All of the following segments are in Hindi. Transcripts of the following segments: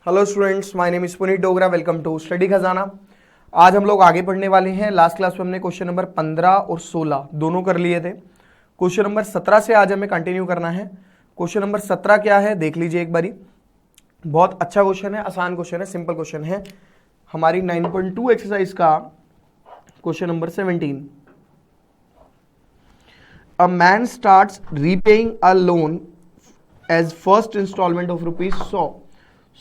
Hello students, my name is Puneet Dogra. Welcome to study Khazana. आज हम लोग आगे पढ़ने वाले हैं। लास्ट क्लास में हमने क्वेश्चन नंबर 15 और 16 दोनों कर लिए थे। क्वेश्चन नंबर 17 से आज हमें कंटिन्यू करना है। क्वेश्चन नंबर 17 क्या है देख लीजिए एक बारी। बहुत अच्छा क्वेश्चन है, आसान क्वेश्चन है, सिंपल क्वेश्चन है। हमारी 9.2 एक्सरसाइज का question number 17। A man starts repaying a loan as first instalment of ₹100।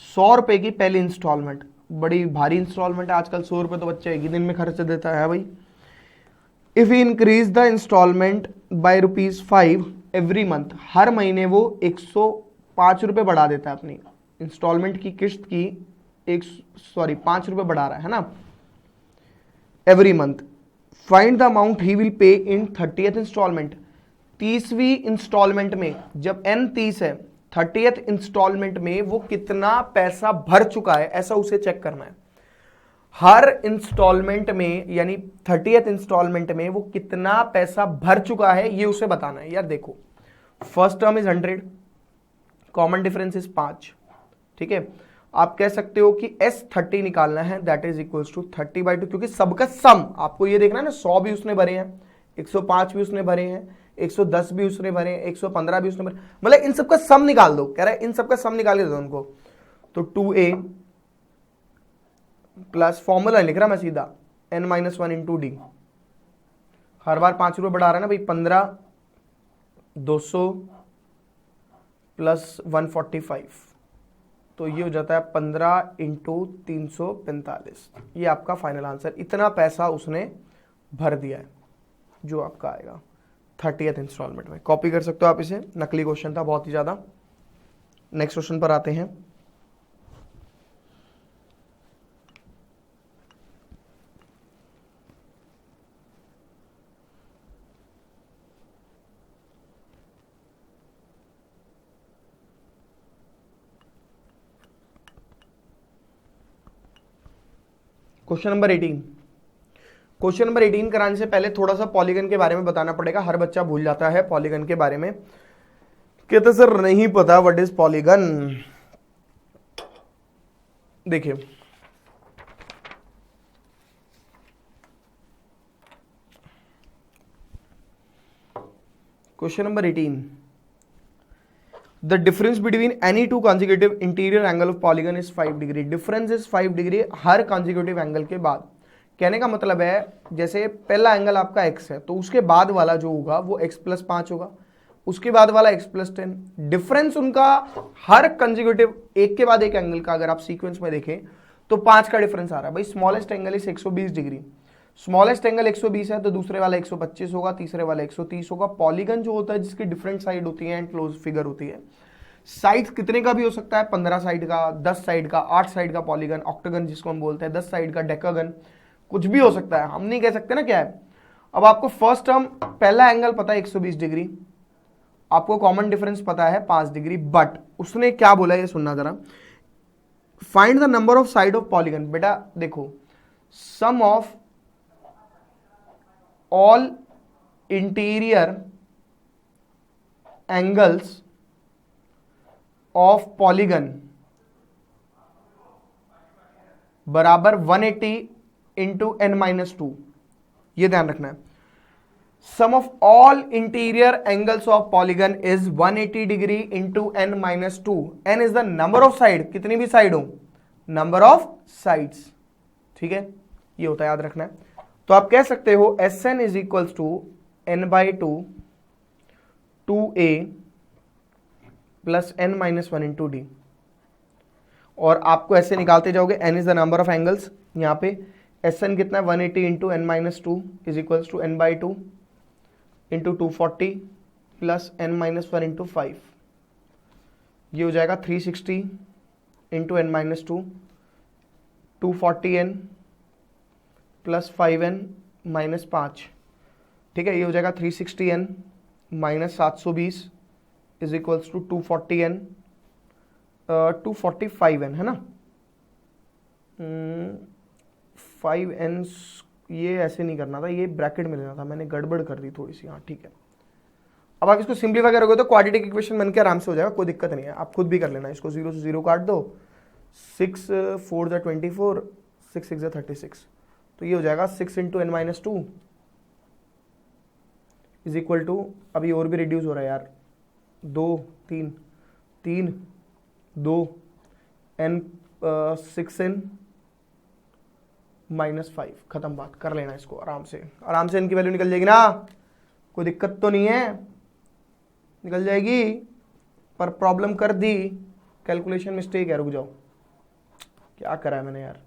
100 रुपए की पहली इंस्टॉलमेंट, बड़ी भारी इंस्टॉलमेंट है आजकल। 100 रुपए तो बच्चा एक ही दिन में खर्च देता है भाई। If he increase the installment by ₹5 every month, हर महीने वो 105 रुपए बढ़ा देता है अपनी इंस्टॉलमेंट की किस्त की। 5 रुपए बढ़ा रहा है ना every month. Find the amount he will pay in 30th instalment. 30वीं instalment में, जब n 30 है, 30th इंस्टॉलमेंट में वो कितना पैसा भर चुका है, ऐसा उसे चेक करना है। हर इंस्टॉलमेंट में यानी 30th इंस्टॉलमेंट में वो कितना पैसा भर चुका है ये उसे बताना है। यार देखो, first term is 100, common difference is 5। ठीक है, आप कह सकते हो कि S30 निकालना है, दैट इज इक्वल्स टू 30/2, क्योंकि सबका सम आपको ये देखना है ना। 100 भी उसने भरे हैं, 105 भी उसने भरे हैं, 110 भी उसने भरे, 115 भी उसने भरे, मतलब इन सबका सम निकाल दो। कह रहा है इन सबका सम निकाल के दो उनको। तो 2A प्लस फॉर्मूला लिख रहा मैं सीधा, n-1 इंटू डी। हर बार 5 रुपए बढ़ा रहा है ना भाई। 15 200 प्लस 145, तो ये हो जाता है 15 इंटू 345। ये आपका फाइनल आंसर। इतना पैसा उसने भर दिया है जो आपका आएगा 30th इंस्टॉलमेंट में। कॉपी कर सकते हो आप इसे, नकली क्वेश्चन था बहुत ही ज्यादा। नेक्स्ट क्वेश्चन पर आते हैं। Question number 18। क्वेश्चन नंबर 18 कराने से पहले थोड़ा सा पॉलीगन के बारे में बताना पड़ेगा। हर बच्चा भूल जाता है पॉलीगन के बारे में, कहते सर नहीं पता व्हाट इज पॉलीगन। देखिए, question number 18, the difference between any two consecutive interior angle of polygon is 5 degree. Difference is 5 degree her consecutive angle के बाद। कहने का मतलब है, जैसे पहला एंगल आपका x है तो उसके बाद वाला जो होगा वो x+5 होगा, उसके बाद वाला x+10। डिफरेंस उनका हर कंजिक्यूटिव एक के बाद एक एंगल का अगर आप सीक्वेंस में देखें तो 5 का डिफरेंस आ रहा है भाई। Smallest angle is 120 degree. Smallest angle 120 है तो दूसरे वाला 125 होगा, तीसरे वाला 130 होगा। पॉलीगन जो होता है जिसकी डिफरेंट साइड होती है एंड क्लोज फिगर होती है, साइड कितने का भी हो सकता है, 15 साइड का, 10 साइड का, 8 साइड का पॉलीगन, ऑक्टागन जिसको हम बोलते हैं, 10 साइड का डेकागन, कुछ भी हो सकता है। हम नहीं कह सकते ना क्या है। अब आपको फर्स्ट टर्म पहला एंगल पता है 120 डिग्री, आपको कॉमन डिफरेंस पता है 5 डिग्री, बट उसने क्या बोला ये सुनना जरा। Find the number of side of polygon. बेटा देखो, sum of all interior angles of polygon बराबर 180 इंटू n-2। ये ध्यान रखना है। Sum of all interior angles of polygon is 180 degree into n-2। n is the number of side, कितनी भी साइड हो, नंबर ऑफ साइड्स। ठीक है, ये होता है, याद रखना है। तो आप कह सकते हो Sn is equals to n/2 2a plus n-1 into d. और आपको ऐसे निकालते जाओगे, n is the number of angles. यहां पे Sn कितना है, 180 into n-2 is equals to n/2 into 240 plus n-1 into 5। ये हो जाएगा 360 into n-2, 240n plus 5n minus 5। ठीक है, ये हो जाएगा 360n minus 720 is equals to 240n 245n है ना। 5n ये ऐसे नहीं करना था, ये ब्रैकेट में लेना था, मैंने गड़बड़ कर दी थोड़ी सी। हाँ ठीक है, अब आप इसको सिंप्लीफाई करोगे तो क्वाड्रेटिक इक्वेशन बन के आराम से हो जाएगा, कोई दिक्कत नहीं है। आप खुद भी कर लेना, इसको 0 से 0 काट दो 6 4 ज़ा 24, 6 6 ज़ा 36, तो ये हो जाएगा 6 into n minus two is equal to, अभी और भी रिड्यूस हो रहा है यार, 2 3 3 2 एन 6n -5, खत्म बात, कर लेना इसको आराम से, आराम से इनकी वैल्यू निकल जाएगी ना, कोई दिक्कत तो नहीं है, निकल जाएगी। पर प्रॉब्लम कर दी, कैलकुलेशन मिस्टेक है, रुक जाओ, क्या करा है मैंने यार,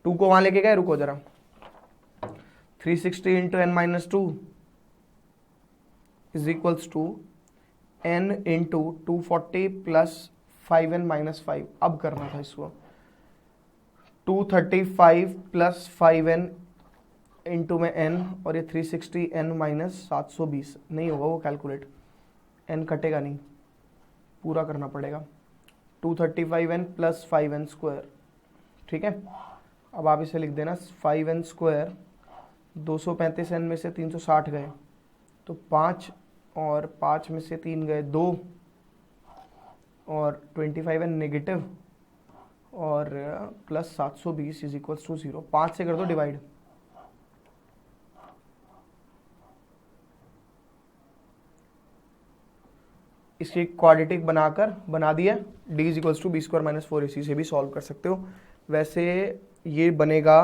2 को वहां लेके गए, रुको जरा, 360 into n minus two is equals to n into 240 plus 5n minus 5, अब करना था इसको, 235 प्लस 5n इंटू में n, और ये 360 n माइनस 720, नहीं होगा वो कैलकुलेट, n कटेगा नहीं, पूरा करना पड़ेगा, 235n प्लस 5n स्क्वायर, ठीक है। अब आप इसे लिख देना 5n स्क्वायर, 235n में से 360 गए तो 5, और 5 में से 3 गए 2, और 25n नेगेटिव, और प्लस 720 इज इक्वल्स टू 0, 5 से कर दो डिवाइड, इसकी क्वाड्रेटिक बनाकर बना दिया, d is equals to b square minus 4ac से भी सॉल्व कर सकते हो। वैसे ये बनेगा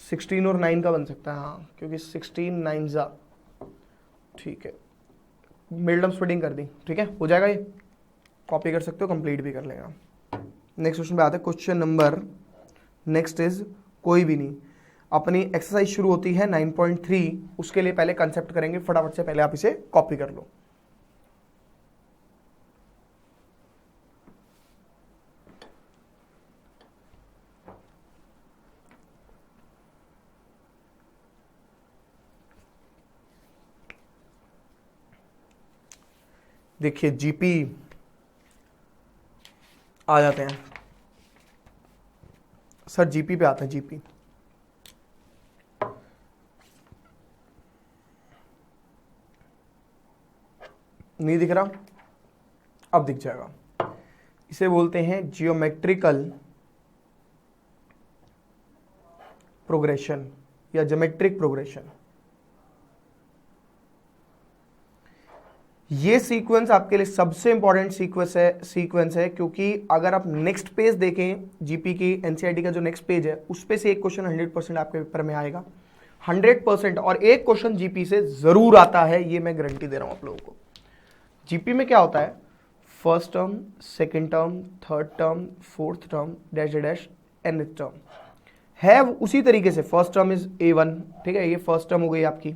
16 और 9 का बन सकता है, हाँ, क्योंकि 16 9 जा, ठीक है, मिडल स्प्लिटिंग कर दी, ठीक है, हो जाएगा, ये कॉपी कर सकते हो, कंप्लीट भी कर लेगा। नेक्स्ट क्वेश्चन पे आते हैं, क्वेश्चन नंबर नेक्स्ट इज, कोई भी नहीं, अपनी एक्सरसाइज शुरू होती है 9.3, उसके लिए पहले कंसेप्ट करेंगे, फटाफट से पहले आप इसे कॉपी कर लो। देखिए जीपी आ जाते हैं सर, जीपी पे आते हैं, जीपी नहीं दिख रहा, अब दिख जाएगा। इसे बोलते हैं जियोमेट्रिकल प्रोग्रेशन या ज्योमेट्रिक प्रोग्रेशन। ये सीक्वेंस आपके लिए सबसे इंपॉर्टेंट सीक्वेंस है क्योंकि अगर आप नेक्स्ट पेज देखें, जीपी की एनसीईआरटी का जो नेक्स्ट पेज है, उस पे से एक क्वेश्चन 100% आपके पेपर में आएगा, 100%, और एक क्वेश्चन जीपी से जरूर आता है, ये मैं गारंटी दे रहा हूं आप लोगों को। जीपी में क्या होता है, first term, second term, third term, fourth term, dash dash nth term है उसी तरीके से। फर्स्ट टर्म इज a1, ठीक है, ये फर्स्ट टर्म हो गई आपकी।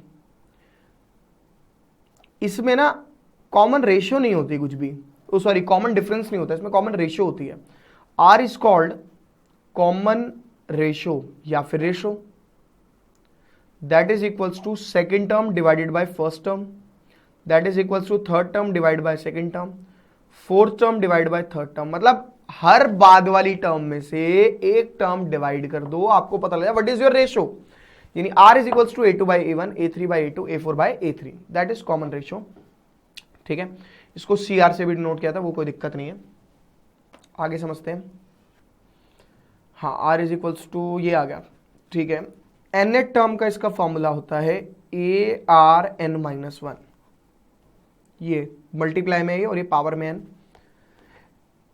इसमें ना कॉमन रेशियो नहीं होती कुछ भी, सॉरी कॉमन डिफरेंस नहीं होता, इसमें कॉमन रेशियो होती है। R is called common ratio या फिर ratio, that is equals to second term divided by first term, that is equals to third term divide by second term, fourth term divide by third term. मतलब हर बाद वाली टर्म में से एक टर्म डिवाइड कर दो, आपको पता लगा व्हाट इज योर रेशियो। यानी r is equals to a2 by a1, a3 by a2, a4 by a3, that is common ratio, ठीक है। इसको CR से भी नोट किया था, वो कोई दिक्कत नहीं है। आगे समझते हैं, हाँ, R इज इक्वल्स टू ये आ गया, ठीक है। nth टर्म का इसका फॉर्मूला होता है ARn-1, ये मल्टीप्लाई में है और ये पावर में n।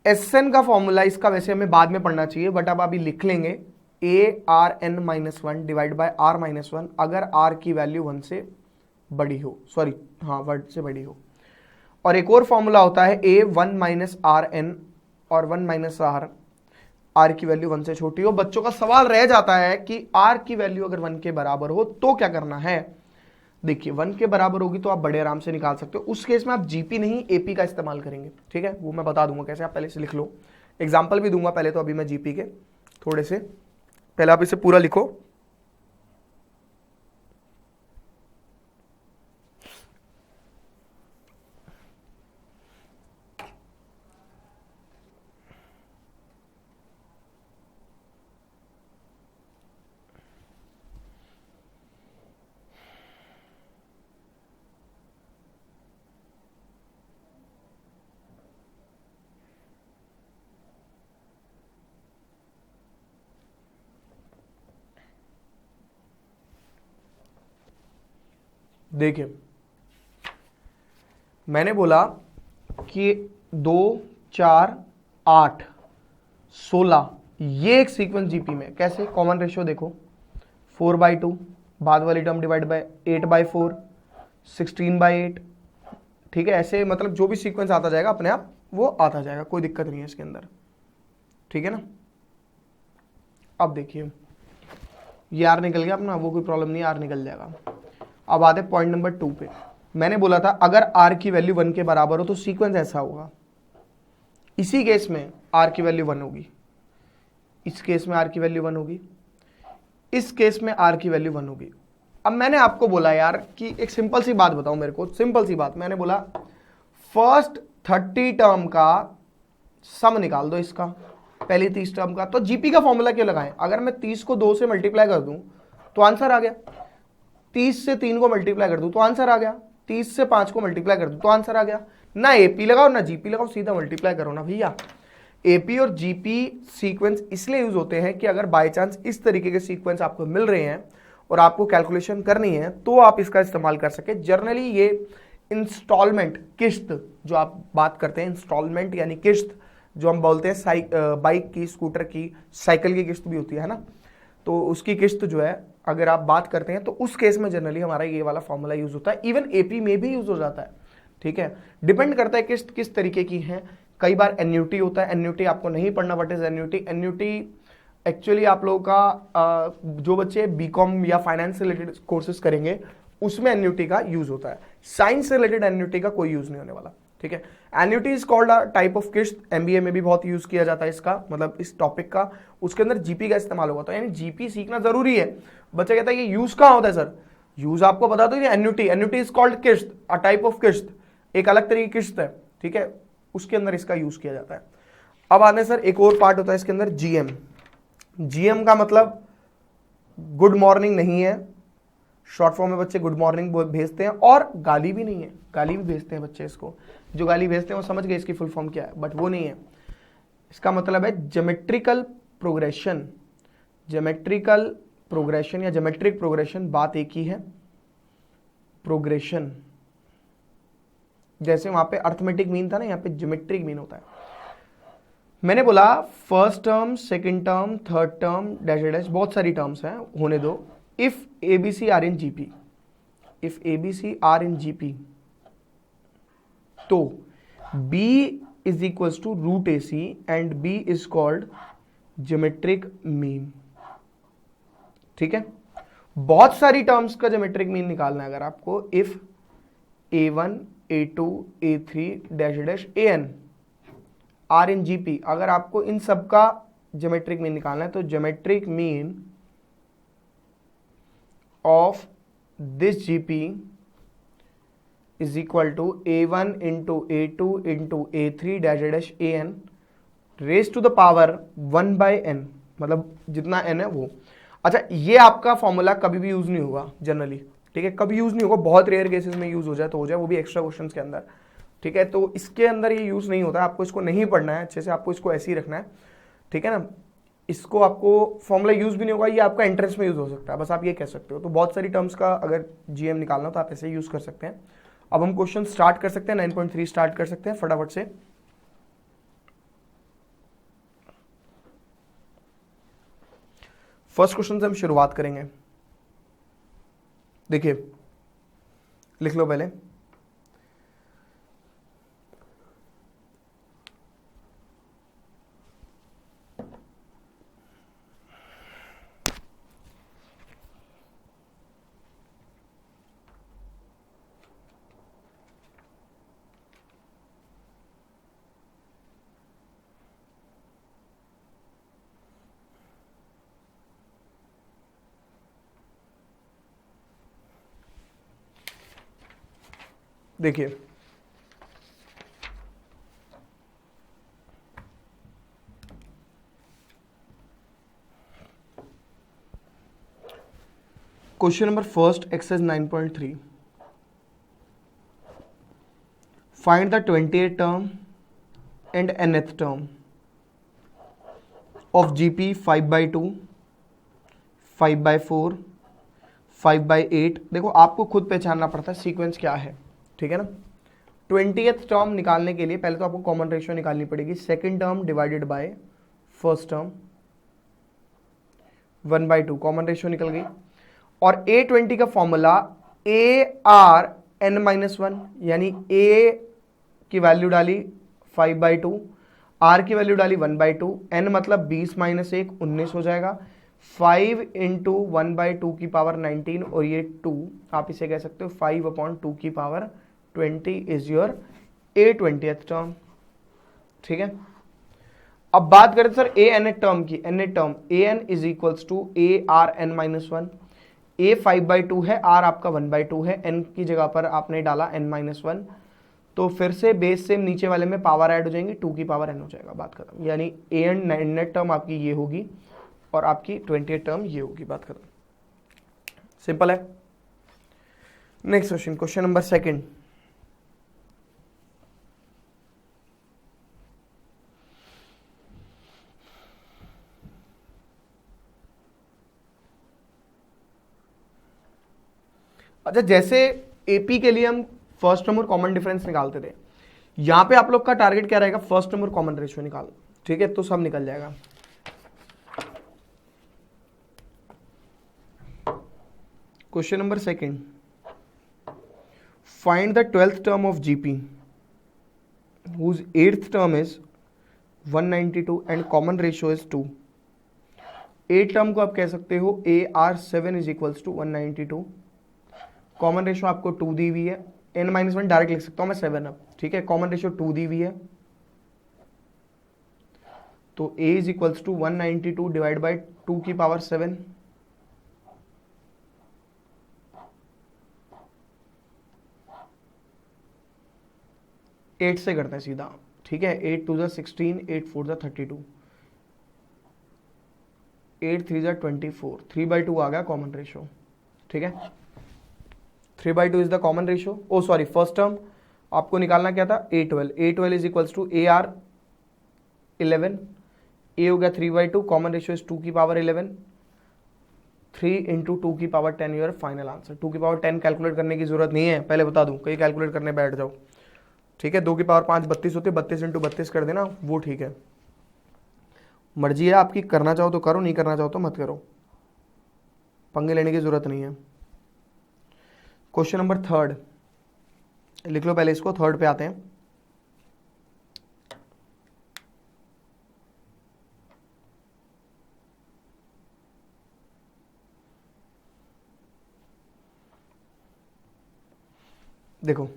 Sn का फॉर्मूला इसका वैसे हमें बाद में पढ़ना चाहिए, बट अब अभी लिख लेंगे ARn-1 डिवाइड बाय R-1, अगर R की वैल्यू 1 से बड़ी हो, सॉरी हाँ 1 से बड़ी हो। और एक और फॉर्मूला होता है A1 माइनस Rn और 1 माइनस R की वैल्यू 1 से छोटी हो। बच्चों का सवाल रह जाता है कि R की वैल्यू अगर 1 के बराबर हो तो क्या करना है। देखिए 1 के बराबर होगी तो आप बड़े आराम से निकाल सकते हो, उस केस में आप जीपी नहीं एपी का इस्तेमाल करेंगे, ठीक है, वो मैं बता दूंगा कैसे, आप पहले से लिख लो, एग्जाम्पल भी दूंगा पहले, तो अभी मैं जीपी के थोड़े से पहले आप इसे पूरा लिखो। देखिए मैंने बोला कि 2 4 8 16 ये एक सीक्वेंस जीपी में कैसे, कॉमन रेशियो देखो 4/2, बाद वाली टर्म डिवाइड बाय 8/4, 16/8, ठीक है। ऐसे मतलब जो भी सीक्वेंस आता जाएगा अपने आप वो आता जाएगा, कोई दिक्कत नहीं है इसके अंदर, ठीक है ना। अब देखिए ये आर निकल गया अपना, वो कोई प्रॉब्लम नहीं है, आर निकल जाएगा। अब आते पॉइंट नंबर 2 पे। मैंने बोला था अगर आर की वैल्यू 1 के बराबर हो तो सीक्वेंस ऐसा होगा। इसी केस में आर की वैल्यू 1 होगी, इस केस में आर की वैल्यू 1 होगी, इस केस में आर की वैल्यू 1 होगी। अब मैंने आपको बोला यार कि एक सिंपल सी बात बताओ मेरे को, सिंपल सी बात। मैंने बोला फर्स्ट 30 टर्म का सम निकाल दो इसका, पहली 30 टर्म का। तो जीपी का फॉर्मूला क्यों लगाएं? अगर मैं 30 को 2 से मल्टीप्लाई कर दूं तो आंसर आ गया, 30 से 3 को मल्टीप्लाई कर दूं तो आंसर आ गया, 30 से 5 को मल्टीप्लाई कर दूं तो आंसर आ गया। ना एपी लगाओ ना जीपी लगाओ, सीधा मल्टीप्लाई करो ना भैया। एपी और जीपी सीक्वेंस इसलिए यूज होते हैं कि अगर बाय चांस इस तरीके के सीक्वेंस आपको मिल रहे हैं और आपको कैलकुलेशन करनी है तो आप इसका इस्तेमाल कर सके। जनरली ये इंस्टॉलमेंट किश्त जो आप बात करते हैं, इंस्टॉलमेंट यानी किश्त जो हम बोलते हैं, बाइक की, स्कूटर की, साइकिल की किश्त भी होती है ना, तो उसकी किश्त जो है अगर आप बात करते हैं तो उस केस में जनरली हमारा ये वाला फॉर्मूला यूज होता है। इवन एपी में भी यूज हो जाता है, ठीक है। डिपेंड करता है किश्त किस तरीके की है। कई बार एन्यूटी होता है, एन्यूटी आपको नहीं पढ़ना, what is annuity. Annuity actually आप लोगों का जो बच्चे बीकॉम या फाइनेंस से रिलेटेड कोर्सेज करेंगे उसमें एन्यूटी का यूज होता है। साइंस से रिलेटेड एन्यूटी का कोई यूज नहीं होने वाला, ठीक है। Annuity is called a type of किश्त, एमबीए में भी बहुत यूज किया जाता है इसका, मतलब इस टॉपिक का। उसके अंदर जीपी का इस्तेमाल होगा, तो यानी जीपी सीखना जरूरी है। बच्चा कहता है ये यूज कहाँ होता है सर? यूज आपको बता दो, एन्यूटी, एन्यूटी इज कॉल्ड किश्त, अ टाइप ऑफ किश्त, एक अलग तरीके की किश्त है, ठीक है, उसके अंदर इसका यूज किया जाता है। अब आने सर एक और पार्ट होता है इसके अंदर, जीएम। जीएम का मतलब गुड मॉर्निंग नहीं है, शॉर्ट फॉर्म में बच्चे गुड मॉर्निंग भेजते हैं, और गाली भी नहीं है, गाली भी भेजते हैं बच्चे इसको। जो गाली भेजते हैं वो समझ गए इसकी फुल फॉर्म क्या है, बट वो नहीं है। इसका मतलब है ज्योमेट्रिकल प्रोग्रेशन। ज्योमेट्रिकल प्रोग्रेशन या ज्योमेट्रिक प्रोग्रेशन, बात एक ही है, प्रोग्रेशन। जैसे वहां पे अर्थमेटिक मीन था ना, यहाँ पे ज्योमेट्रिक मीन होता है। मैंने बोला first term, second term, third term, dash dash, बहुत सारी टर्म्स हैं, होने दो। If ABC are in GP, if ABC are in GP, तो B is equals to root A C and B is called geometric mean, ठीक है। बहुत सारी टर्म्स का ज्योमेट्रिक मीन निकालना है अगर आपको। If a1 a2 a3 dash dash an are in GP, अगर आपको इन सब का ज्योमेट्रिक मीन निकालना है तो geometric mean of this GP is equal to a1 into a2 into a3 dash dash an raise to the power 1/n, मतलब जितना n है वो। अच्छा, ये आपका फॉर्मूला कभी भी यूज नहीं होगा जनरली, ठीक है, कभी यूज नहीं होगा, बहुत रेयर केसेस में यूज हो जाए तो हो जाए, वो भी एक्स्ट्रा क्वेश्चंस के अंदर, ठीक है। तो इसके अंदर ये यूज नहीं होता है, आपको इसको नहीं पढ़ना है अच्छे से, आपको इसको ऐसे ही रखना है, ठीक है ना। इसको आपको फॉर्मूला यूज भी नहीं होगा, ये आपका एंट्रेंस में यूज हो सकता है, बस आप ये कह सकते हो। तो बहुत सारी टर्म्स का अगर जीएम निकालना हो तो आप ऐसे यूज कर सकते हैं। अब हम क्वेश्चन स्टार्ट कर सकते हैं, 9.3 स्टार्ट कर सकते हैं फटाफट से। फर्स्ट क्वेश्चन से हम शुरुआत करेंगे। देखिए लिख लो पहले, देखिए question number first, exercise 9.3, find the 28th term and nth term of GP 5/2, 5/4, 5/8। देखो आपको खुद पहचानना पड़ता है सीक्वेंस क्या है, ठीक है ना। 20th टर्म निकालने के लिए पहले तो आपको कॉमन रेशियो निकालनी पड़ेगी, second term divided by first term 1/2, common ratio निकल गई। और A20 का फॉर्मूला ARn-1, यानी A की वैल्यू डाली 5/2, R की वैल्यू डाली 1/2, n मतलब 20 - 1 19 हो जाएगा। 5 × 1/2 की पावर 19 और ये 2, आप इसे कह सकते हो 5/2 की power 20 is your A20th term, ठीक है। अब बात करें सर A-nth टर्म की, nth term An is equals to ARn-1, A 5/2 है, R आपका 1/2 है, n की जगह पर आपने डाला n-1, तो फिर से बेस से नीचे वाले में पावर ऐड हो जाएंगी, 2 की पावर n हो जाएगा, बात खत्म। यानी nth टर्म आपकी ये होगी और आपकी 20th टर्म ये होगी, बात खत्म। सिंपल है। Next question, question number 2। अच्छा, जैसे एपी के लिए हम फर्स्ट टर्म और कॉमन डिफरेंस निकालते थे, यहां पे आप लोग का टारगेट क्या रहेगा, फर्स्ट टर्म और कॉमन रेशियो निकाल, ठीक है, तो सब निकल जाएगा। Question number 2, find the 12th term of GP whose 8th term is 192 and common ratio is 2। 8 term को आप कह सकते हो AR7 is equals to 192, common ratio आपको 2 दी हुई है, n-1 डायरेक्ट लिख सकता हूं मैं 7 अब, ठीक है। कॉमन रेशियो 2 दी हुई है, तो a is equals to 192 divide by 2 की पावर 7, एट से करते हैं सीधा, ठीक है। 8 2 16, 8 4 32, 8 3 24, 3/2 आ गया कॉमन रेशियो, ठीक है। 3/2 is the common ratio. Oh sorry, first term आपको निकालना क्या था, A12, A12 is equals to AR11, A हो गया 3/2, कॉमन रेशियो इज 2 की पावर 11, 3 × 2 की पावर 10 योर फाइनल आंसर। 2 की पावर 10 कैलकुलेट करने की जरूरत नहीं है, पहले बता दूं, कहीं कैलकुलेट करने बैठ जाओ, ठीक है। 2 की पावर 5 32 होती है, 32 × 32 कर देना, वो ठीक है। मर्जी है आपकी, करना चाहो तो करो, नहीं करना चाहो तो मत करो, पंगे लेने की जरूरत नहीं है। क्वेश्चन नंबर 3 लिख लो पहले इसको, 3 पे आते हैं। देखो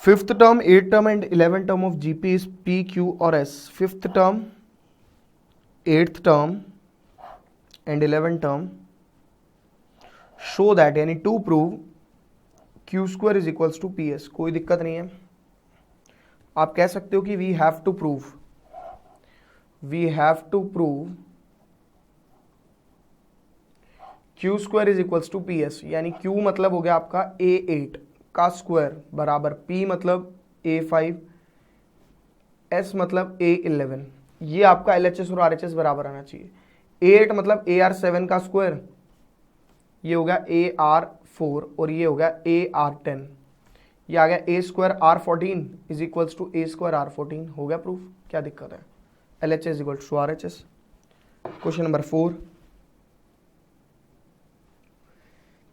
fifth term, 8th term and 11th term of GP is P, Q और S. Fifth term, 8th term and 11th term show that, यानी to prove Q² is equals to PS। कोई दिक्कत नहीं है, आप कह सकते हो कि we have to prove Q² is equals to PS, यानी Q मतलब हो गया आपका A8 का स्क्वायर बराबर P मतलब A5, S मतलब A11। ये आपका LHS और RHS बराबर आना चाहिए। A8 मतलब AR7 का स्क्वायर, ये हो गया AR4 और ये हो गया AR10, ये आ गया A² R14 is equals to A² R14। हो गया प्रूफ, क्या दिक्कत है। LHS is equals to RHS। Question number 4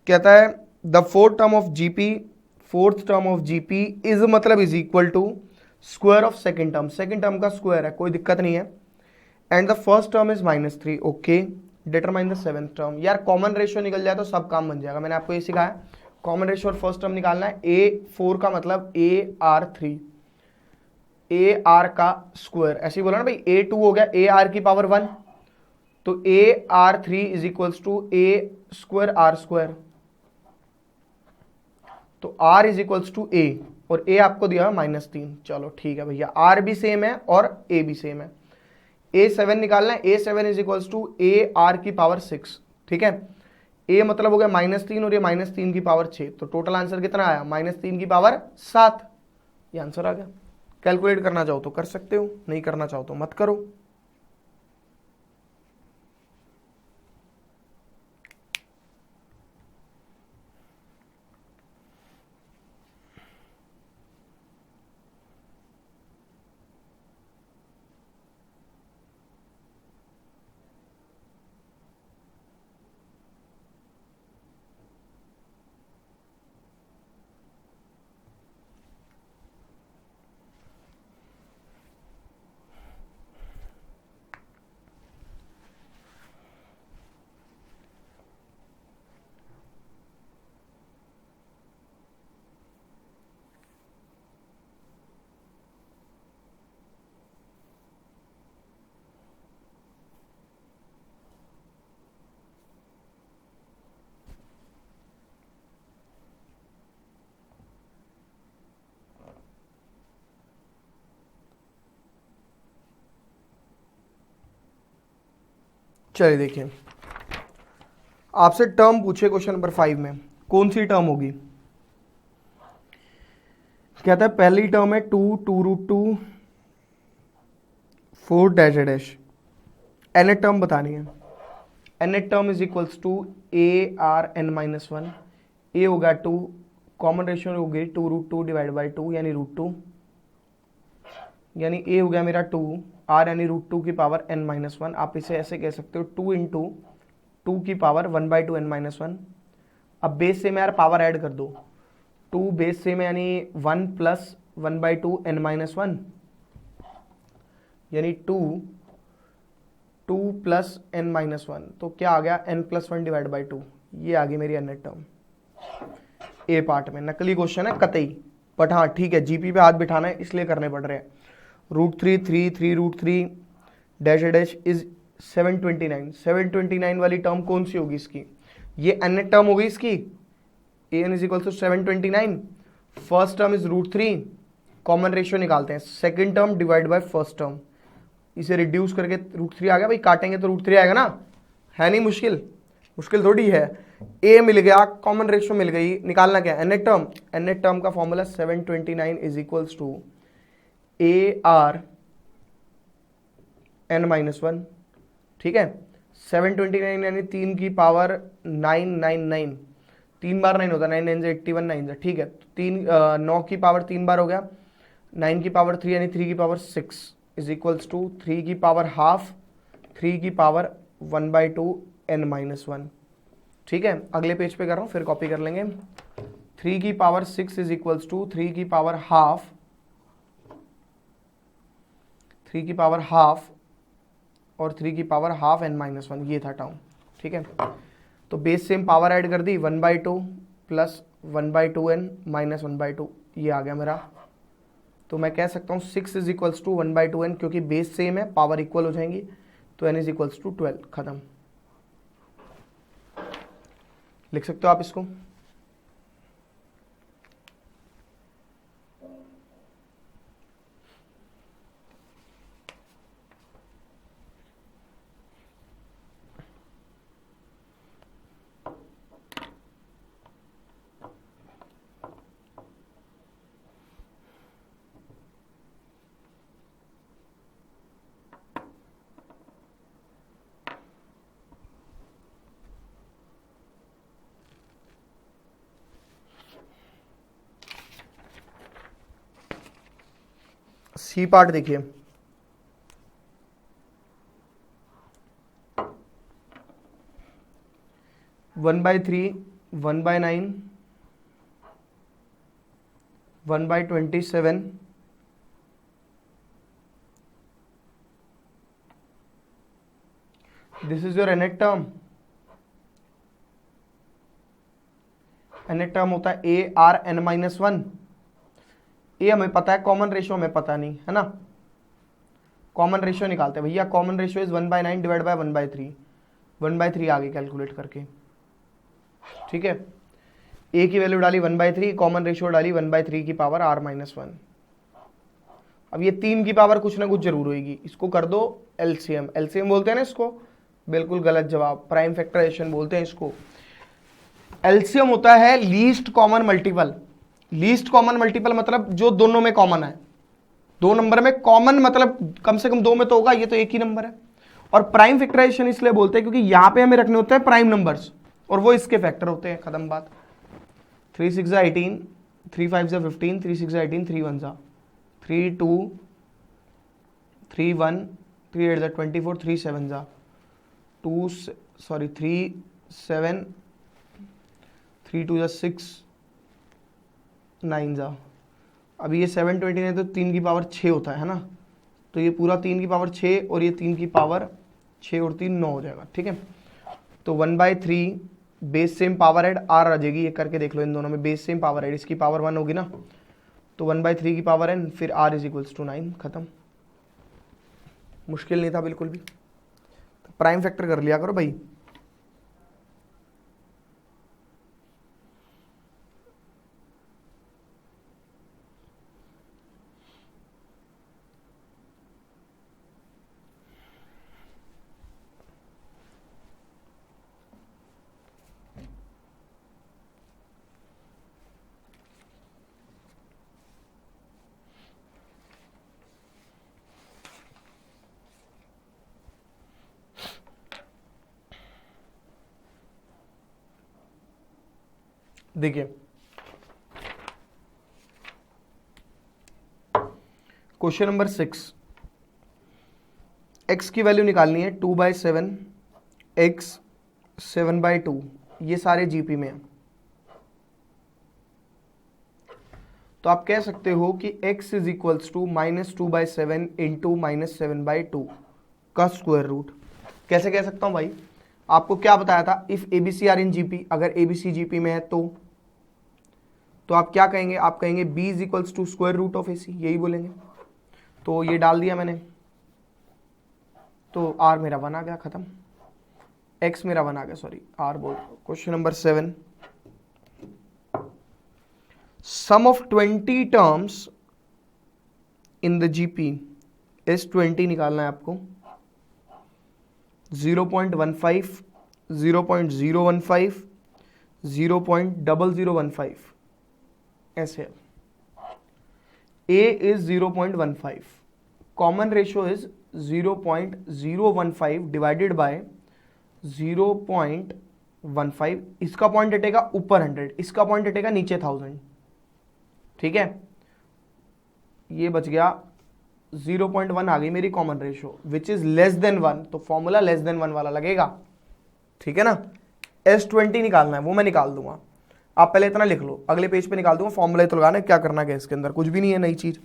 कहता है the fourth term of GP is मतलब is equal to square of second term. Second term का स्क्वायर है, कोई दिक्कत नहीं है। And the first term is -3, okay. Determine the 7th term. यार कॉमन रेशियो निकल जाए तो सब काम बन जाएगा, मैंने आपको ये सिखाया। कॉमन रेशियो और फर्स्ट टर्म निकालना है। A4 का मतलब AR3, AR का स्क्वायर, ऐसे ही बोला ना भाई। A2 हो गया AR की पावर 1, तो AR3 is equals to A² R², तो R is equals to A और A आपको दिया है -3। चलो ठीक है भैया, R भी सेम है और A भी सेम है। A7 निकालना है। A7 is equals to AR की पावर 6, ठीक है। A मतलब हो गया -3 और ये -3 की पावर 6, तो टोटल आंसर कितना आया, -3 की पावर 7। ये आंसर आ गया। कैलकुलेट करना चाहो तो कर सकते हो, नहीं करना चाहो तो मत करो। चलिए देखिए, आपसे टर्म पूछे क्वेश्चन नंबर 5 में, कौन सी टर्म होगी। कहता है पहली टर्म है 2√2 4 डैश डैश, एन टर्म बतानी है। N term is equals to A R N minus one. A होगा 2, कॉमन रेशियो होगी 2√2 डिवाइड बाई 2 यानी √2, यानी ए हो गया मेरा 2, आर यानी √2 की पावर n माइनस वन। आप इसे ऐसे कह सकते हो 2 इंटू 2 की पावर 1/2 n माइनस वन। अब बेस से में यार पावर ऐड कर दो, 2 बेस से में यानी 1 प्लस 1/2 n माइनस वन, यानी 2 प्लस n माइनस वन, तो क्या आ गया n प्लस 1 डिवाइड बाई 2। ये आ गई मेरी एन टर्म। ए पार्ट में नकली क्वेश्चन है कतई, बट हाँ ठीक है, जीपी पे हाथ बिठाना है इसलिए करने पड़ रहे हैं। √3 डैश डैश इज 729। 729 वाली टर्म कौन सी होगी इसकी, ये एन टर्म होगी इसकी, A N is equal to 729। First term is √3, common ratio निकालते हैं, second term divide by first term, इसे रिड्यूस करके √3 आ गया भाई, काटेंगे तो √3 आएगा ना, है नहीं मुश्किल, मुश्किल थोड़ी है। ए मिल गया, कॉमन रेशियो मिल गई, निकालना क्या है एन टर्म। एन टर्म का formula 729 is equals to A R N minus one. ठीक है, 729 यानी 3 की पावर 999, 3 बार 9 होता है, 9 9 से 81 9 से, ठीक है, 9 की पावर 3 बार हो गया, 9 की पावर 3 यानी 3 की पावर 6 इज इक्वल्स टू 3 की पावर हाफ, 3 की पावर 1/2 n माइनस वन। ठीक है, अगले पेज पे कर रहा हूँ फिर कॉपी कर लेंगे। 3 की पावर 6 इज इक्वल्स टू 3 की पावर हाफ, 3 की पावर हाफ और 3 की power half n minus one, ये था टर्म। ठीक है, तो बेस सेम पावर ऐड कर दी, 1/2 प्लस 1/2 n माइनस 1/2, ये आ गया मेरा। तो मैं कह सकता हूँ 6 इज इक्वल्स टू 1/2 n, क्योंकि बेस सेम है, पावर इक्वल हो जाएंगी, तो n इज इक्वल्स टू 12, खत्म। लिख सकते हो आप इसको। सी पार्ट देखिए, one by three, 1/9, 1/27, this is your nth term. nth term होता है A are N minus one. A हमें पता है, कॉमन रेशियो हमें पता नहीं है ना, कॉमन रेशियो निकालते हैं भैया। Common ratio is 1/9 divide by 1/3, 1/3 आगे कैलकुलेट करके। ठीक है, ए की वैल्यू डाली 1/3, कॉमन रेशियो डाली 1/3 की पावर r माइनस वन। अब ये 3 की पावर कुछ ना कुछ जरूर होगी, इसको कर दो एलसीएम। एलसीएम बोलते हैं ना इसको, बिल्कुल गलत जवाब, प्राइम फैक्टराइजेशन बोलते हैं इसको। एलसीएम होता है least common multiple. Least common multiple मतलब जो दोनों में कॉमन है, दो नंबर में कॉमन मतलब कम से कम दो में तो होगा, ये तो एक ही नंबर है। और प्राइम फैक्टराइजेशन इसलिए बोलते हैं क्योंकि यहां पे हमें रखने होते हैं प्राइम नंबर्स और वो इसके फैक्टर होते हैं, खत्म बात। 3 6 18, 3 5 15, 3 6 18, 3 1 3 2, 3 1, 3 8 24, 3 7 2 सॉरी 3 7, 3 2 6 9 अभी ये 729 तो 3 की पावर 6 होता है ना, तो ये पूरा 3 की पावर 6 और ये 3 की पावर 6 और 3 9 हो जाएगा, ठीक है। तो 1/3 base same power add R आ जाएगी, ये करके देख लो, इन दोनों में बेस सेम पावर एड, इसकी पावर 1 होगी ना, तो 1/3 की पावर एन, फिर आर इज इक्वल्स टू 9, खत्म। मुश्किल नहीं था बिल्कुल भी, तो प्राइम फैक्टर कर लिया करो भाई। देखिए क्वेश्चन नंबर 6, x की वैल्यू निकालनी है 2/7, x 7/2, ये सारे जीपी में है। तो आप कह सकते हो कि x is equals to -2/7 into -7/2 का स्क्वायर रूट। कैसे कह सकता हूं भाई, आपको क्या बताया था, if ABC are in GP, अगर एबीसी जीपी में है तो आप क्या कहेंगे, आप कहेंगे b is equals to square root of AC, यही बोलेंगे। तो ये डाल दिया मैंने, तो r मेरा 1 आ गया, खत्म। x मेरा 1 आ गया, सॉरी r बोल। Question number 7, sum of 20 terms in the GP is 20 निकालना है आपको। 0.15, 0.015, 0.0015 ऐसे है। a is 0.15, common ratio is 0.015 divided by 0.15, इसका पॉइंट हटेगा ऊपर 100, इसका पॉइंट हटेगा नीचे 1000, ठीक है। ये बच गया 0.1 आ गई मेरी common ratio which is less than 1, तो फॉर्मूला लेस देन 1 वाला लगेगा, ठीक है ना। S20 निकालना है, वो मैं निकाल दूंगा, आप पहले इतना लिख लो, अगले पेज पे निकाल दूंगा, फॉर्मूला तो लगाना है, क्या करना है, इसके अंदर कुछ भी नहीं है नई चीज।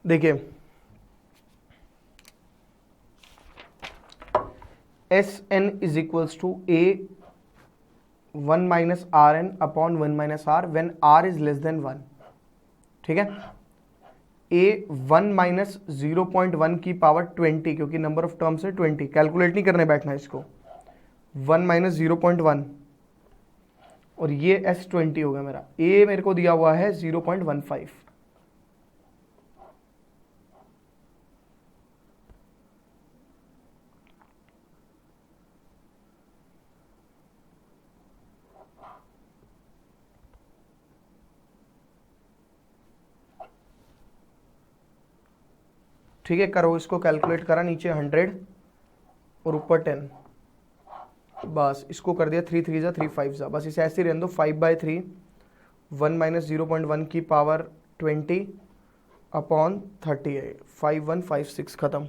देखिए Sn is equals to a 1 minus r n upon 1 minus r when r is less than 1, ठीक है। a 1 माइनस 0.1 की पावर 20, क्योंकि नंबर ऑफ टर्म्स है 20, कैलकुलेट नहीं करने बैठना इसको, 1 माइनस 0.1 और ये S20 हो गया मेरा। a मेरे को दिया हुआ है 0.15, ठीक है। करो इसको, कैलकुलेट करा, नीचे 100 और ऊपर 10, बस इसको कर दिया 3 3 3 5, बस इसे ऐसे ही रहने दो। 5/3 1 माइनस 0.1 की पावर 20 अपॉन 38, 5156, खत्म।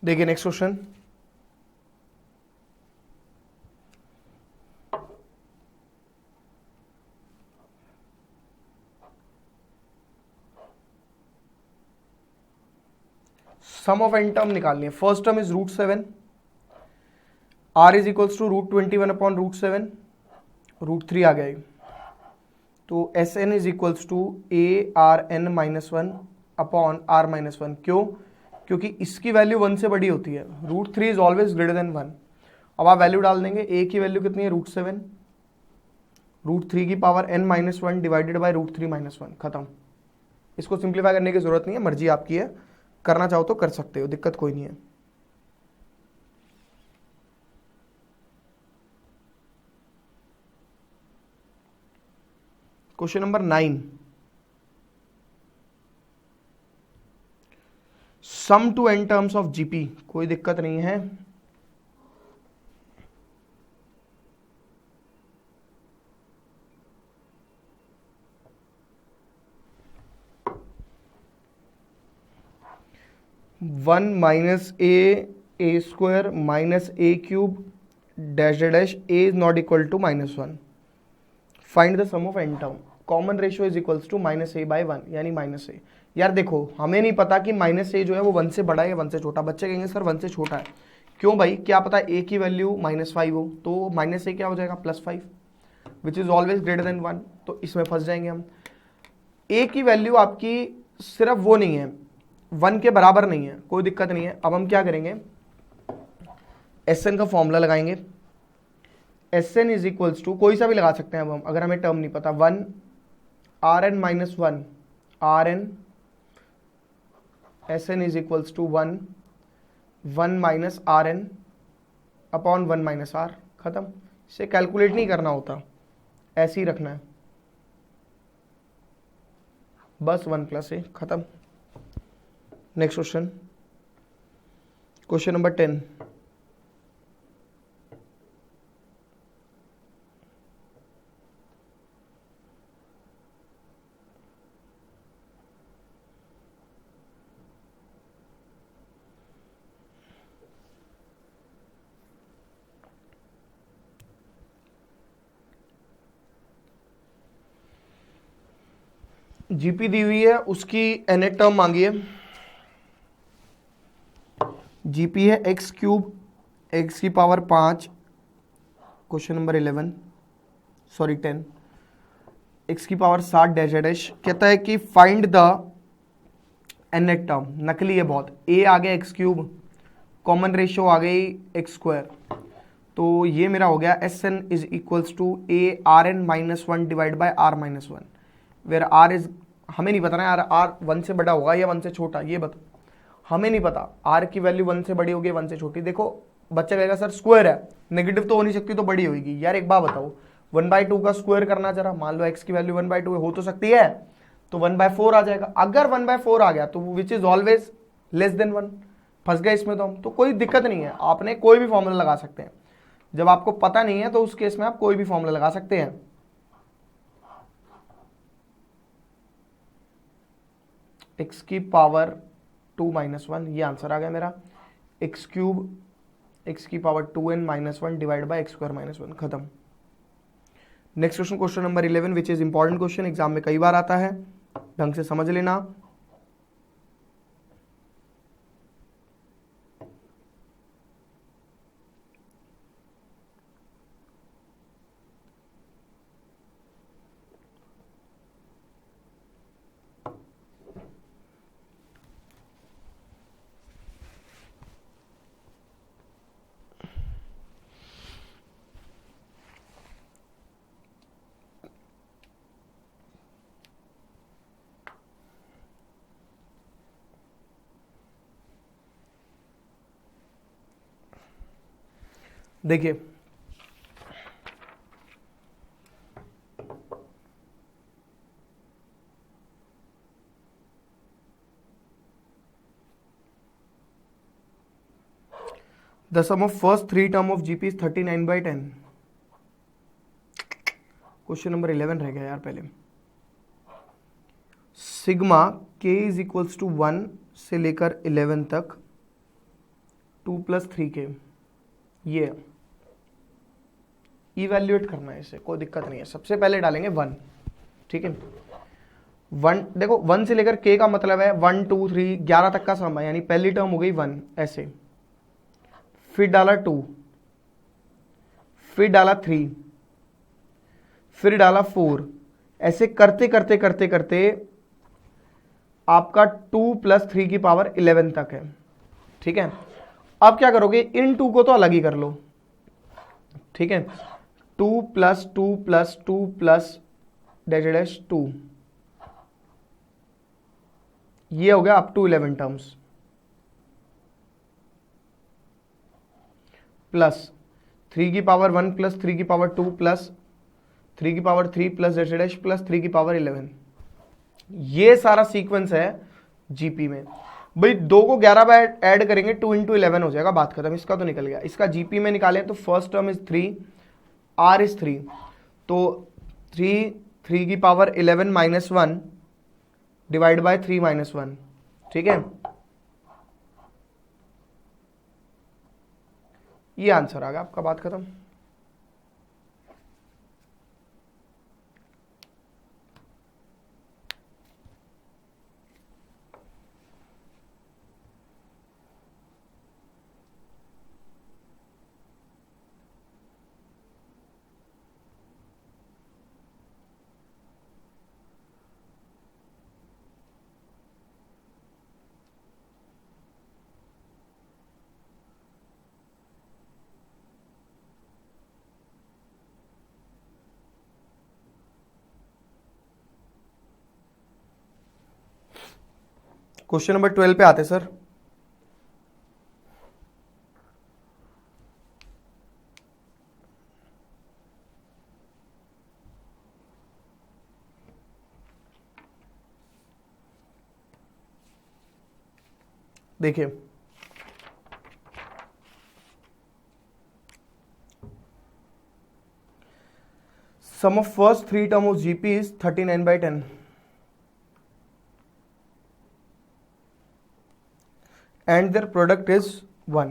देखिए next question, sum of n term निकालनी है। First term is √7, r is equals to √21 upon √7, √3 आ गया, तो s n is equals to A R n -1 upon r -1। क्यों? क्योंकि इसकी वैल्यू 1 से बड़ी होती है, √3 इज ऑलवेज ग्रेटर देन 1। अब आप वैल्यू डाल देंगे, ए की वैल्यू कितनी है √7, √3 की पावर n -1 डिवाइडेड बाई √3 -1, खत्म। इसको सिंप्लीफाई करने की जरूरत नहीं है, मर्जी आपकी है, करना चाहो तो कर सकते हो, दिक्कत कोई नहीं है। Question number 9, sum to n terms of GP, कोई दिक्कत नहीं है। One minus a square minus a cube dash dash a is not equal to -1। Find the sum of n term, common ratio is equals to -a/1, यानी -a। यार देखो, हमें नहीं पता कि -a जो है वो 1 से बड़ा है या 1 से छोटा। बच्चे कहेंगे सर 1 से छोटा है, क्यों भाई? क्या पता a की वैल्यू -5 हो, तो -a क्या हो जाएगा +5, which is always greater than 1, तो इसमें फंस जाएंगे हम। a की वैल्यू आपकी सिर्फ वो नहीं है, 1 के बराबर नहीं है, कोई दिक्कत नहीं है। अब हम क्या करेंगे, Sn का फॉर्मूला लगाएंगे। Sn इज इक्वल्स टू, कोई सा भी लगा सकते हैं अब हम, अगर हमें टर्म नहीं पता, 1 Rn - 1 Rn, Sn is equals to 1 minus Rn upon 1 minus R, खत्म। इसे कैलकुलेट नहीं करना होता, ऐसे ही रखना है, बस 1 + a, खत्म। Next question, question number 10, GP दी हुई है, उसकी nth टर्म मांगी है। जीपी है x³ x की power 5, question number 11 sorry 10, x की पावर 7 डैश डैश, कहता है कि फाइंड द nth टर्म। नकली है बहुत, a आ गया x³, कॉमन रेशियो आ गई x², तो ये मेरा हो गया Sn is equals to ARn -1 divide by R -1, where R is, हमें नहीं पता ना यार, R 1 से बड़ा होगा या 1 से छोटा, ये बता, हमें नहीं पता। R की वैल्यू 1 से बड़ी होगी 1 से छोटी। देखो बच्चा कहेगा सर स्क्वायर है, नेगेटिव तो हो नहीं सकती, तो बड़ी होगी। यार एक बात बताओ, 1/2 का स्क्वायर करना जरा, मान लो x की वैल्यू 1/2 हो तो सकती है, तो 1/4 आ जाएगा। अगर 1/4 आ गया तो which is always less than 1, फंस गए इसमें तो हम। तो कोई दिक्कत नहीं है, आपने कोई भी फॉर्मूला लगा सकते हैं। जब आपको पता नहीं है तो उस केस में आप कोई भी फॉर्मूला लगा सकते हैं। x की पावर 2 - 1, ये आंसर आ गया मेरा। x³ x की power 2n - 1 divide bye x² - 1, खत्म। Next question, question number 11 which is important question, exam में कई बार आता है, ढंग से समझ लेना। देखिए the sum of first 3 term of GP is 39/10। Question number 11 रह गया यार पहले। Sigma k is equals to 1 से लेकर 11 तक 2 + 3k, ये इवैल्यूएट करना है इसे, कोई दिक्कत नहीं है। सबसे पहले डालेंगे 1, ठीक है। 1 देखो 1 से लेकर k का मतलब है 1 2 3 11 तक का सम है, यानी पहली टर्म हो गई 1 ऐसे, फिर डाला 2, फिर डाला 3, फिर डाला 4, ऐसे करते करते करते करते आपका 2 + 3 की पावर 11 तक है, ठीक है। अब क्या करोगे, इन 2 को तो अलग ही कर लो, ठीक है। 2 + 2 + 2 + डैश 2, ये हो गया अप टू 11 टर्म्स, प्लस 3 की पावर 1 + 3 की पावर 2 + 3 की पावर 3 + डैश + 3 की पावर 11। ये सारा सीक्वेंस है जीपी में। भाई 2 को 11 बार ऐड करेंगे 2 × 11 हो जाएगा, बात खत्म। इसका तो निकल गया। इसका जीपी में निकाले तो first term is 3, r is 3, तो 3 की पावर 11 - 1 डिवाइड बाय 3 - 1, ठीक है। ये आंसर आ गया आपका, बात खत्म। क्वेश्चन नंबर 12 पे आते सर। देखिए sum of first 3 term of GP is 39/10 and their product is 1.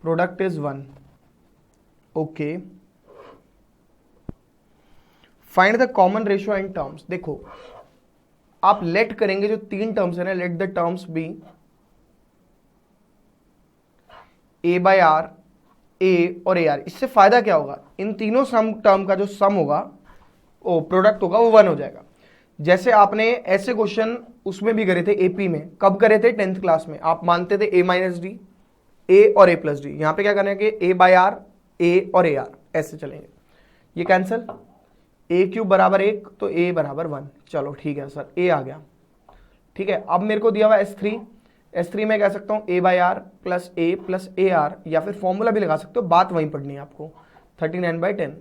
Product is 1. Okay. Find the common ratio in terms. देखो आप लेट करेंगे, जो 3 टर्म्स है ना, let the terms be a/r, a और ar। इससे फायदा क्या होगा, इन तीनों सम टर्म का जो सम होगा, ओ प्रोडक्ट होगा, वो 1 हो जाएगा। जैसे आपने ऐसे क्वेश्चन उसमें भी करे थे एपी में, कब करे थे, 10th क्लास में। आप मानते थे a - d, a और a + d। यहां पे क्या करना है कि a/r, a और ar ऐसे चलेंगे, ये कैंसिल, a³ = 1 तो a = 1। चलो ठीक है सर, a आ गया, ठीक है। अब मेरे को दिया हुआ S3 में कह सकता हूं a/r + a + ar, या फिर फॉर्मूला भी लगा सकते हो, बात वहीं पढ़नी है आपको। 39/10,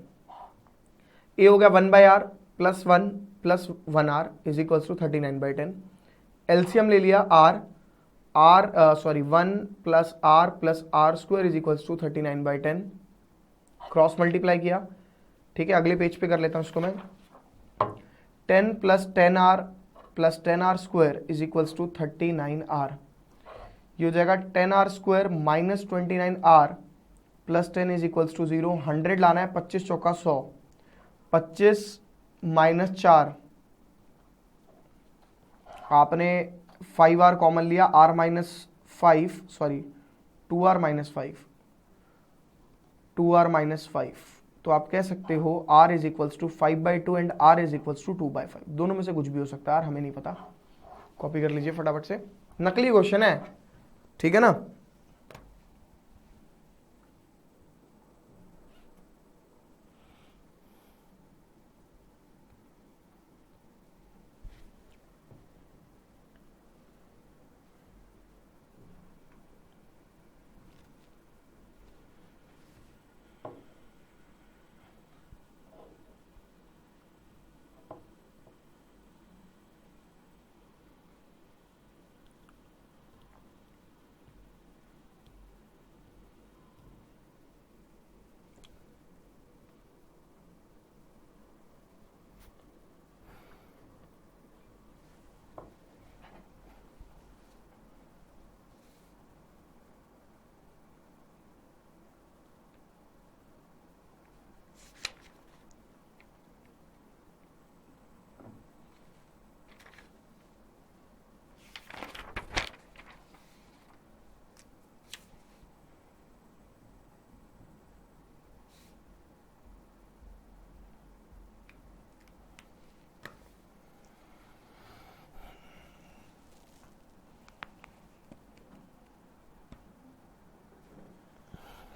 a हो गया 1/r + 1 + 1r = 39/10। एलसीएम ले लिया r 1 + r + r² = 39/10, cross multiply किया, ठीक है। अगले पेज पे कर लेता हूं इसको मैं। 10 + 10r + 10r² = 39r। ये हो जाएगा 10r² - 29r + 10 = 0। 100 लाना है, 25 चौका 100, 25 - 4, आपने 5r कॉमन लिया, r - 5 सॉरी 2r - 5, 2r - 5, तो आप कह सकते हो r = 5/2 एंड r = 2/5। दोनों में से कुछ भी हो सकता है, हमें नहीं पता। कॉपी कर लीजिए फटाफट से, नकली क्वेश्चन है, ठीक है ना।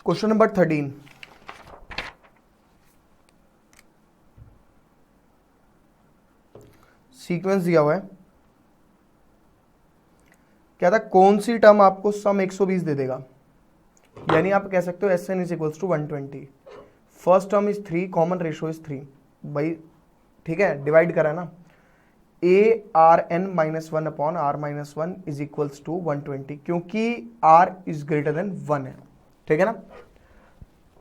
क्वेश्चन नंबर 13, सीक्वेंस दिया हुआ है, क्या था, कौन सी टर्म आपको सम 120 दे देगा, यानी आप कह सकते हो s n is equals to 120, first term is 3, common ratio is 3, भाई ठीक है, डिवाइड करा ना, a are N minus one upon r minus one is equals to 120, क्योंकि आर इज ग्रेटर देन 1 है, ठीक है ना।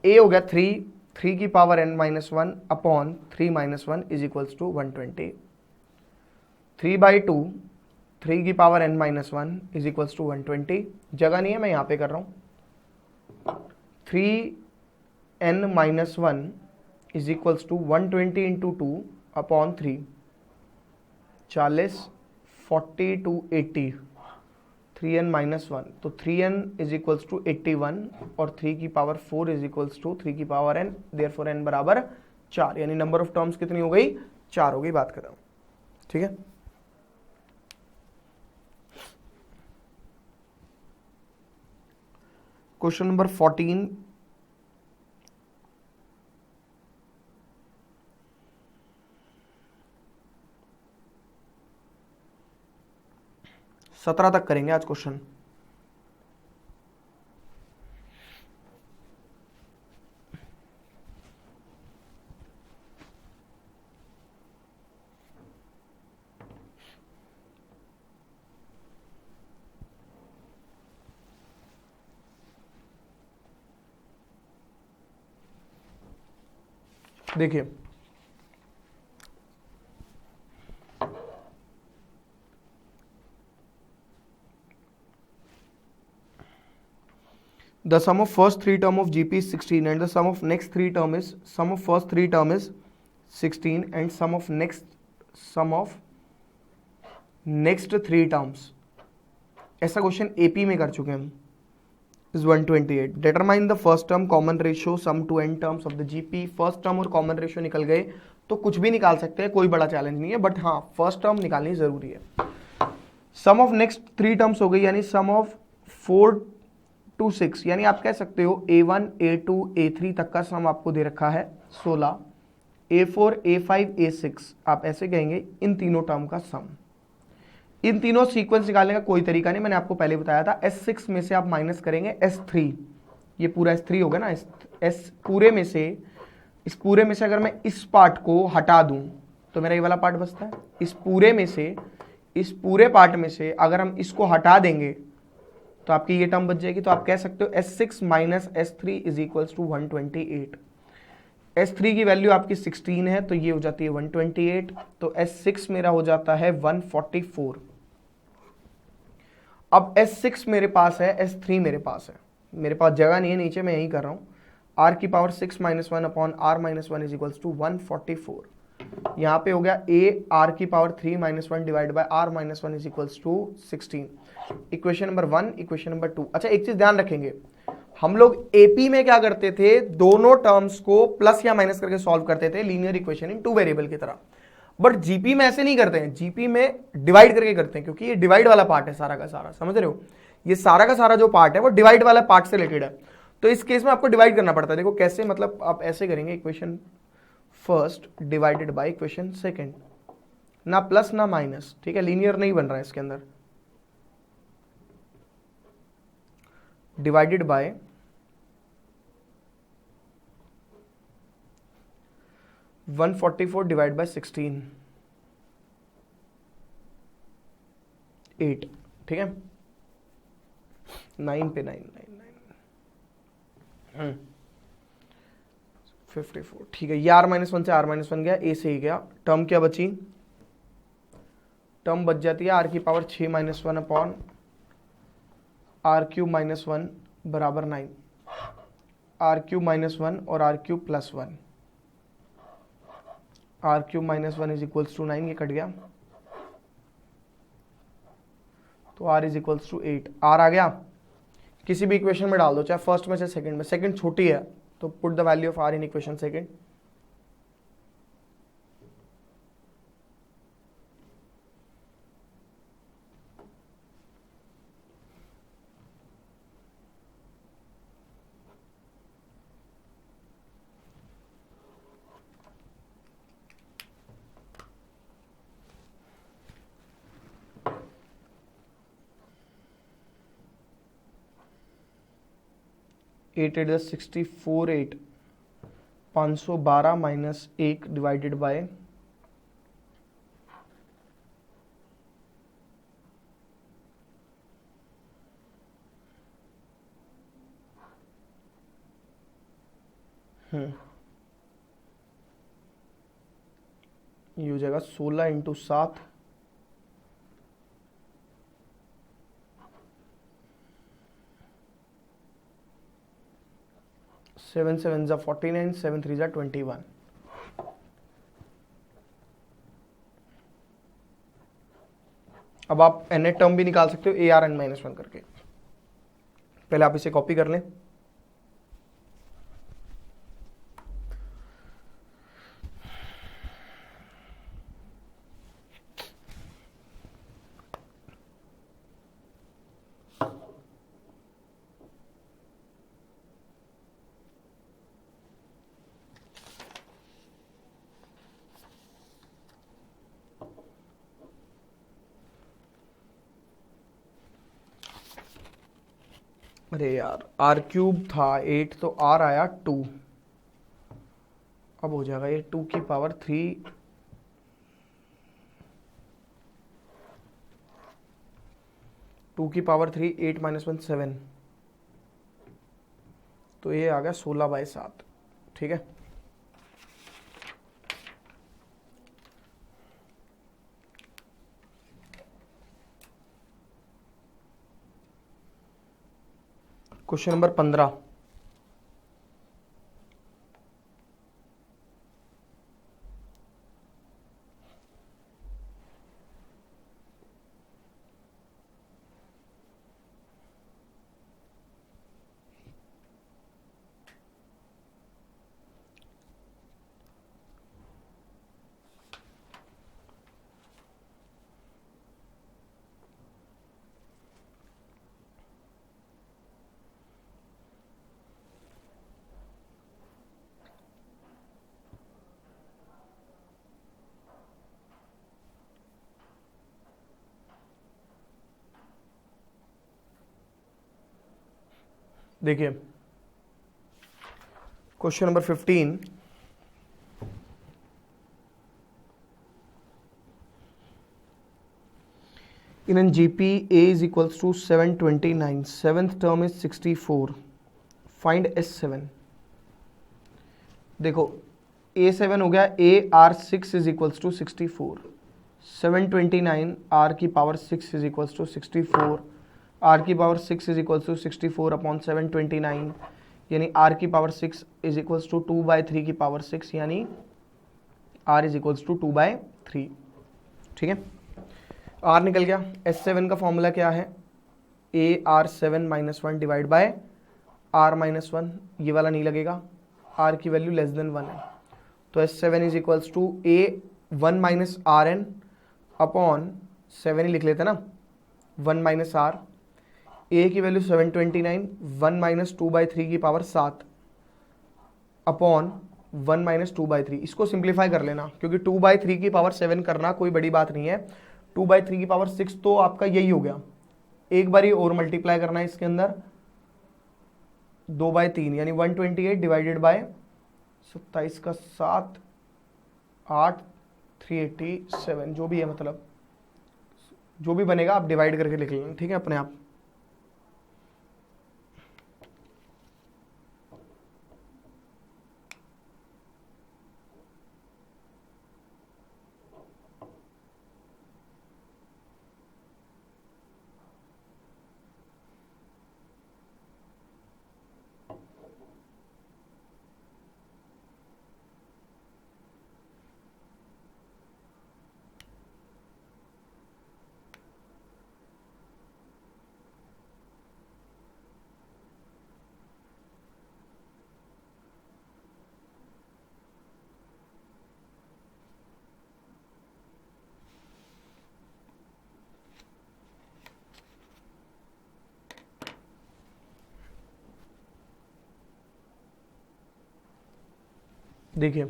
ए हो गया 3, 3 की power n minus one upon 3 minus one is equals to 120, 3/2, 3 की power n minus one is equals to 120, जगह नहीं है मैं यहाँ पे कर रहा हूँ, 3n minus one is equals to 120 into 2 upon 3, 40, 40 two 80, 3n minus one, तो 3n इज इक्वल्स टू 81 और 3 की पावर 4 इज इक्वल्स टू 3 की पावर n, देयरफॉर n बराबर 4, यानी नंबर ऑफ टर्म्स कितनी हो गई, 4 हो गई, बात कर रहा हूँ, ठीक है। क्वेश्चन नंबर 14, सत्रह तक करेंगे आज क्वेश्चन। देखिए the sum of first three term of GP is 16 and the sum of next three term is, sum of first three term is 16 and sum of next three terms, ऐसा क्वेश्चन एपी में कर चुके हैं हम, is 128, determine the first term common ratio sum to n terms of the GP, first term और कॉमन रेशियो निकल गए तो कुछ भी निकाल सकते हैं, कोई बड़ा चैलेंज नहीं है, बट हाँ फर्स्ट टर्म निकालनी जरूरी है। Sum of next three terms हो गई, यानी सम ऑफ 4 to 6, यानी आप कह सकते हो A1 A2 A3 तक का सम आपको दे रखा है 16, A4 A5 A6 आप ऐसे कहेंगे इन तीनों टर्म का सम। इन तीनों सीक्वेंस निकालने का कोई तरीका नहीं, मैंने आपको पहले बताया था, S6 में से आप माइनस करेंगे S3, ये पूरा S3 होगा ना, इस पूरे में से अगर मैं इस पार्ट को हटा दूं तो मेरा ये वाला पार्ट बचता है, इस पूरे पार्ट में से अगर हम इसको हटा देंगे तो आपकी ये टर्म बच जाएगी, तो आप कह सकते हो S6 minus S3 is equals to 128, S3 की वैल्यू आपकी 16 है तो ये हो जाती है 128, तो S6 मेरा हो जाता है 144। अब S6 मेरे पास है, S3 मेरे पास है, मेरे पास जगह नहीं है नीचे, मैं यही कर रहा हूं, r की power 6 minus one upon r minus one is equals to 144, यहाँ पे हो गया a r की power 3 minus one divide by r minus one is equals to 16, equation number 1, equation number 2। अच्छा एक चीज ध्यान रखेंगे, हम लोग एपी में क्या करते थे, दोनों टर्म्स को प्लस या माइनस करके सॉल्व करते थे, linear equation in two variable की तरह, बट जीपी में ऐसे नहीं करते हैं, जीपी में डिवाइड करके करते हैं, क्योंकि ये डिवाइड वाला पार्ट है सारा का सारा, समझ रहे हो, ये सारा का सारा जो पार्ट है वो डिवाइड वाला पार्ट से रिलेटेड है, तो इस केस में आपको डिवाइड करना पड़ता है। देखो कैसे, मतलब आप ऐसे करेंगे, equation first divided by equation second, ना प्लस ना माइनस, ठीक है, लीनियर नहीं बन रहा है इसके अंदर, डिवाइडेड बाय 144 डिवाइड बाय 16, 8, ठीक है, 9 पे 9 54, ठीक है, ये r माइनस वन से r माइनस वन गया, a से ही गया, टर्म क्या बची, टर्म बच जाती है r की power 6 minus one upon r cube minus one बराबर 9, r क्यूब माइनस वन और r cube plus one, r cube minus one is equals to 9, ये कट गया, तो r is equals to 8, r आ गया, किसी भी इक्वेशन में डाल दो, चाहे फर्स्ट में चाहे सेकंड में, सेकंड छोटी है तो put the value of r in equation second, 8 8 64 8 512 minus 1 divided by ये हो जाएगा 16 इंटू 7 7 7 जा 49 7 3 जा 21। अब आप एन टर्म भी निकाल सकते हो a are N minus one करके। पहले आप इसे कॉपी कर लें। अरे यार आर क्यूब था 8 तो आर आया 2। अब हो जाएगा ये 2 की पावर 3 2 की पावर 3 8 माइनस 1 7। तो ये आ गया 16/7। ठीक है। Question number 15। देखिए question number 15। In an GP, A is equals to 729. Seventh term is 64. Find S7. देखो A7 हो गया AR6 is equals to 64. 729 R की power 6 is equals to 64. R की power 6 is equals to 64 upon 729 यानी R की पावर 6 is equals to 2/3 की पावर 6 यानी R is equals to 2/3। ठीक है। R निकल गया। S7 का फॉर्मूला क्या है? AR7 minus 1 divide by R minus 1। ये वाला नहीं लगेगा, R की वैल्यू लेस देन 1 है। तो S7 is equals to A1 minus RN upon 7 ही लिख लेते ना, 1 माइनस R। A की वैल्यू 729, 1 माइनस 2/3 की पावर 7 अपॉन 1 माइनस 2/3। इसको सिंप्लीफाई कर लेना क्योंकि 2/3 की पावर 7 करना कोई बड़ी बात नहीं है। 2/3 की पावर 6 तो आपका यही हो गया। एक बार ही और मल्टीप्लाई करना है इसके अंदर 2/3 यानी 128 डिवाइडेड बाय 27 का 7 8 387 जो भी है, मतलब जो भी बनेगा आप डिवाइड करके लिख लेना। ठीक है अपने आप। देखिए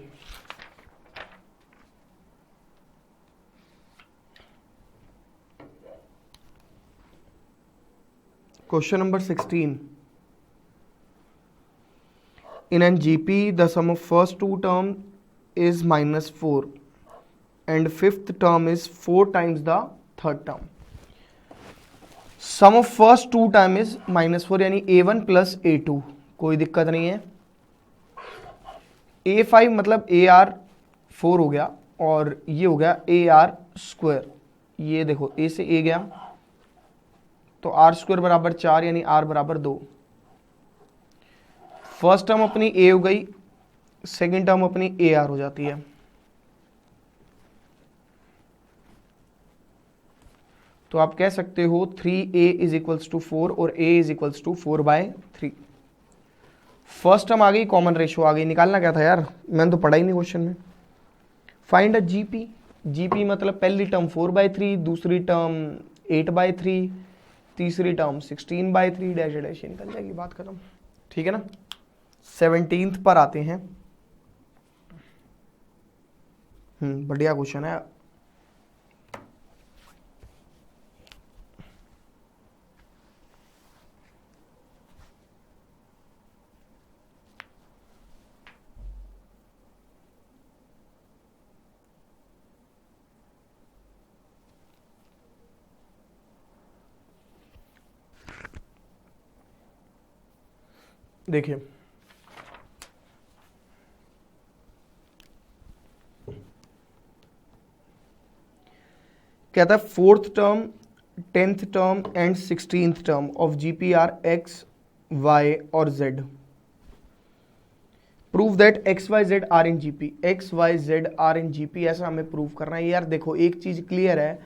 question number 16। In an GP, the sum of first two term is -4 and fifth term is 4 times the third term. Sum of first two term is -4 यानी A1 plus A2, कोई दिक्कत नहीं है। A5 मतलब AR4 हो गया और ये हो गया AR²। ये देखो A से A गया तो R² बराबर 4 यानी R बराबर 2। फर्स्ट टर्म अपनी A हो गई, सेकेंड टर्म अपनी AR हो जाती है। तो आप कह सकते हो 3A इज इक्वल्स टू 4 और A is equals to 4/3। First term आ गई, कॉमन रेशियो आ गई। निकालना क्या था यार, मैंने तो पढ़ा ही नहीं क्वेश्चन में। Find a GP। GP मतलब पहली टर्म 4/3, दूसरी टर्म 8/3, तीसरी टर्म 16/3 डैश डैश, निकल जाएगी, बात खत्म। ठीक है ना। 17th पर आते हैं। बढ़िया क्वेश्चन है। देखिए कहता है fourth term, 10th term and 16th term of GP are X, Y और Z। Prove that X, Y, Z are in GP। X, Y, Z are in GP, ऐसा हमें प्रूव करना है। यार देखो एक चीज क्लियर है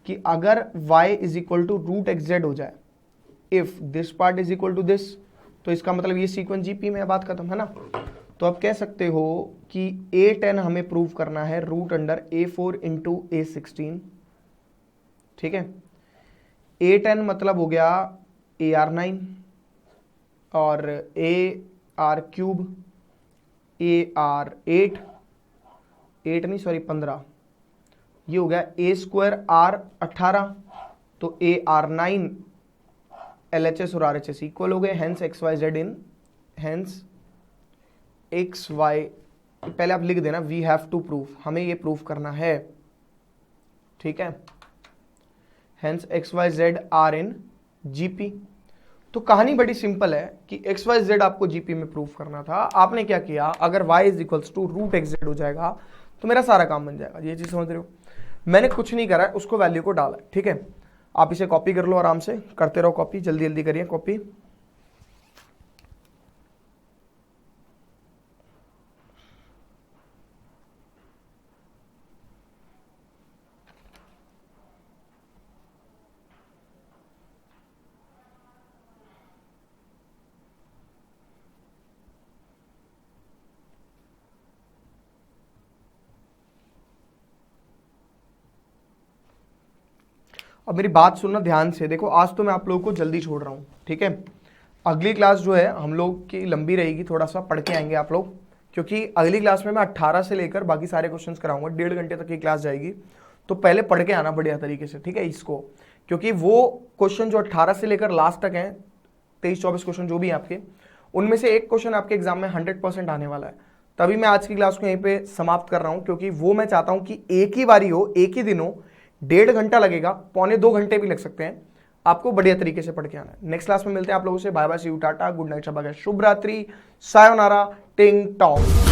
कि अगर Y is equal to √XZ हो जाए, if this part is equal to this, तो इसका मतलब ये सीक्वेंस GP में, बात खत्म है ना। तो आप कह सकते हो कि A10 हमें प्रूव करना है √A4 इंटू A16। ठीक है। A10 मतलब हो गया AR9 और AR3 AR8, 8 नहीं सॉरी 15, ये हो गया A² R18, तो AR9 LHS और RHS इक्वल हो गए, हेंस XYZ इन, हेंस XY, पहले आप लिख देना वी हैव टू प्रूव, हमें ये प्रूव करना है। ठीक है। Hence XYZ are in GP। तो कहानी बड़ी सिंपल है कि XYZ आपको GP में प्रूव करना था। आपने क्या किया, अगर Y is equals to √XZ हो जाएगा तो मेरा सारा काम बन जाएगा। ये चीज समझ रहे हो। मैंने कुछ नहीं करा है, उसको वैल्यू को डाला है। ठीक है। आप इसे कॉपी कर लो, आराम से करते रहो कॉपी, जल्दी जल्दी करिए कॉपी। अब मेरी बात सुनना ध्यान से। देखो आज तो मैं आप लोगों को जल्दी छोड़ रहा हूँ। ठीक है। अगली क्लास जो है हम लोग की लंबी रहेगी, थोड़ा सा पढ़ के आएंगे आप लोग, क्योंकि अगली क्लास में मैं 18 से लेकर बाकी सारे क्वेश्चंस कराऊंगा। 1.5 घंटे तक की क्लास जाएगी, तो पहले पढ़ के आना बढ़िया तरीके से। ठीक है इसको, क्योंकि वो क्वेश्चन जो 18 से लेकर लास्ट तक हैं, 23-24 क्वेश्चन जो भी हैं आपके, उनमें से एक क्वेश्चन आपके एग्जाम में 100% आने वाला है। तभी मैं आज की क्लास को यहीं पे समाप्त कर रहा हूं, क्योंकि वो मैं चाहता हूं कि एक ही बारी हो, एक ही दिन हो। 1.5 घंटा लगेगा, 1.25-2 घंटे भी लग सकते हैं। आपको बढ़िया तरीके से पढ़ के आना है। नेक्स्ट क्लास में मिलते हैं आप लोगों से। Bye bye, see you, tata, good night, शबा, शुभ रात्रि, सायोनारा, टिंग टॉन्ग।